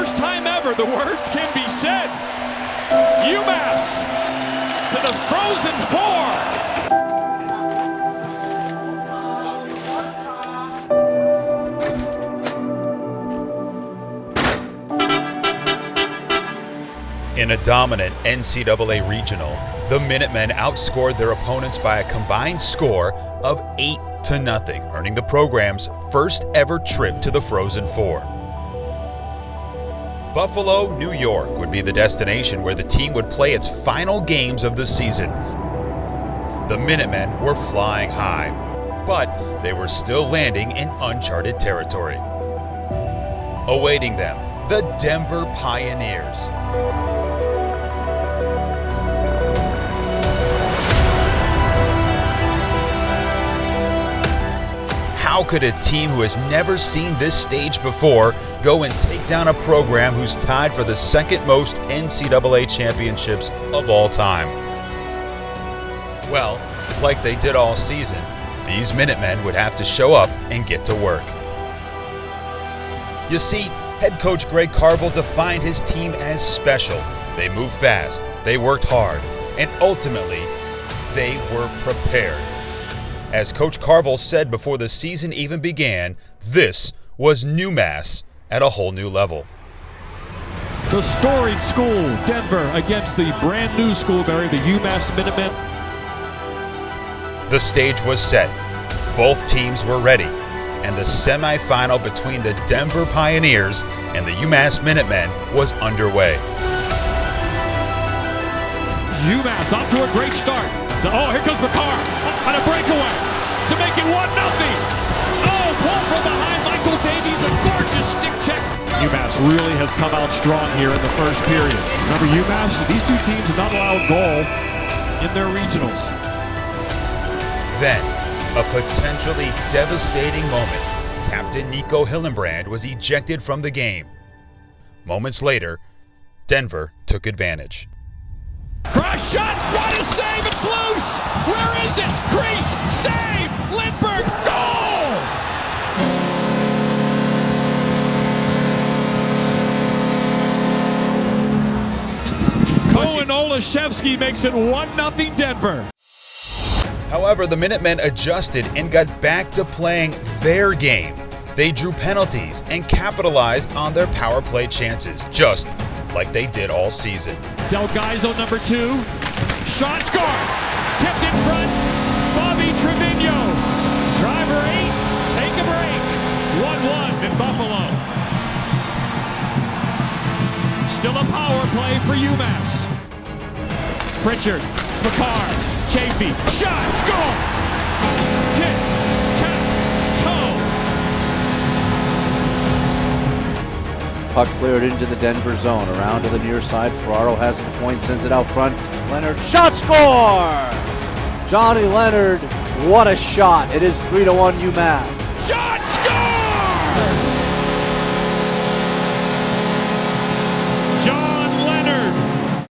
first time ever the words can be said. UMass to the Frozen Four. In a dominant NCAA regional, the Minutemen outscored their opponents by a combined score of 8-0, earning the program's first ever trip to the Frozen Four. Buffalo, New York would be the destination where the team would play its final games of the season. The Minutemen were flying high, but they were still landing in uncharted territory. Awaiting them, the Denver Pioneers. How could a team who has never seen this stage before go and take down a program who's tied for the second most NCAA championships of all time? Well, like they did all season, these Minutemen would have to show up and get to work. You see, head coach Greg Carvel defined his team as special. They moved fast, they worked hard, and ultimately, they were prepared. As Coach Carvel said before the season even began, this was UMass at a whole new level. The storied school, Denver, against the brand new school, Barry, the UMass Minutemen. The stage was set. Both teams were ready, and the semifinal between the Denver Pioneers and the UMass Minutemen was underway. UMass off to a great start. Oh, here comes McCarr on a breakaway to make it 1-0. Oh, pull from behind Michael Davies, a gorgeous stick check. UMass really has come out strong here in the first period. Remember, UMass, these two teams have not allowed a goal in their regionals. Then, a potentially devastating moment. Captain Nico Hillenbrand was ejected from the game. Moments later, Denver took advantage. Cross shot, what a save, it's loose! Where is it? Crease, save, Lindbergh, goal! Cohen Olszewski makes it 1-0 Denver. However, the Minutemen adjusted and got back to playing their game. They drew penalties and capitalized on their power play chances, just like they did all season. Delgaizo, number 2. Shot scored. Tipped in front. Bobby Trevino. Driver 8. Take a break. 1-1 in Buffalo. Still a power play for UMass. Pritchard. McCarr. Chafee. Shot. Score. Tit. Tap. Toe. Puck cleared into the Denver zone. Around to the near side. Ferraro has the point, sends it out front. Leonard, shot, score! Johnny Leonard, what a shot. It is 3-1 UMass. Shot, score! John Leonard.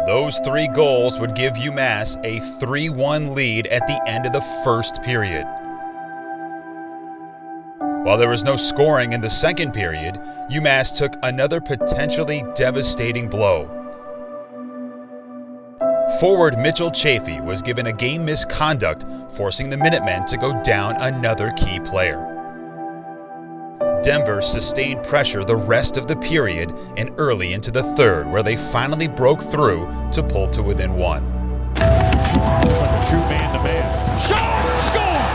Those 3 goals would give UMass a 3-1 lead at the end of the first period. While there was no scoring in the second period, UMass took another potentially devastating blow. Forward Mitchell Chafee was given a game misconduct, forcing the Minutemen to go down another key player. Denver sustained pressure the rest of the period and early into the third, where they finally broke through to pull to within 1. Looks like a true man-to-man. Shot! Score!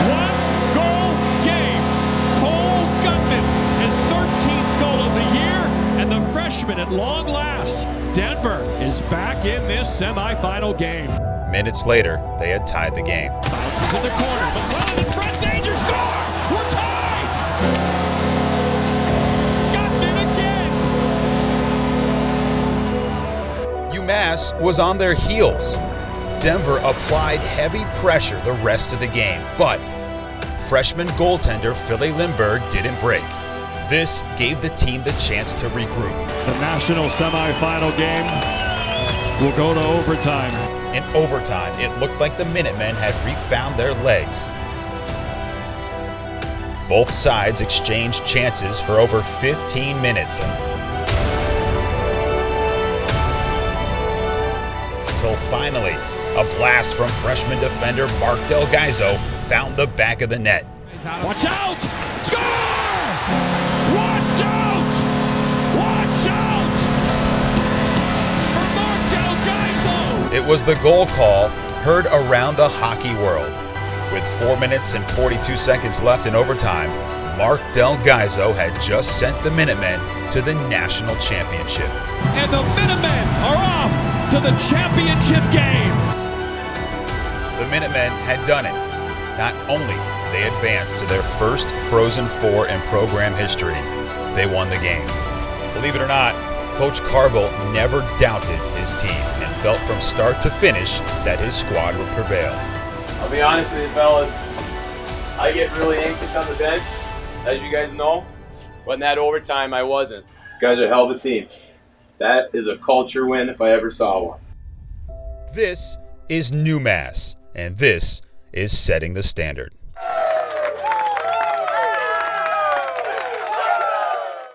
1-goal game. Cole Gutman, his 13th goal of the year, and the freshman at long last. Denver is back in this semifinal game. Minutes later, they had tied the game. Bounces in the corner. McClellan in front. Danger, score! We're tied! Gutman again! UMass was on their heels. Denver applied heavy pressure the rest of the game, but freshman goaltender Philly Lindbergh didn't break. This gave the team the chance to regroup. The national semifinal game will go to overtime. In overtime, it looked like the Minutemen had refound their legs. Both sides exchanged chances for over 15 minutes until finally, a blast from freshman defender Mark Del Gaizo found the back of the net. Watch out! Score! Watch out! Watch out! For Mark Del Gaizo! It was the goal call heard around the hockey world. With 4 minutes and 42 seconds left in overtime, Mark Del Gaizo had just sent the Minutemen to the national championship. And the Minutemen are off to the championship game. The Minutemen had done it. Not only they advanced to their first Frozen Four in program history, they won the game. Believe it or not, Coach Carville never doubted his team and felt from start to finish that his squad would prevail. I'll be honest with you, fellas. I get really anxious on the bench, as you guys know. But in that overtime, I wasn't. You guys are a hell of a team. That is a culture win if I ever saw one. This is UMass, and this is Setting the Standard.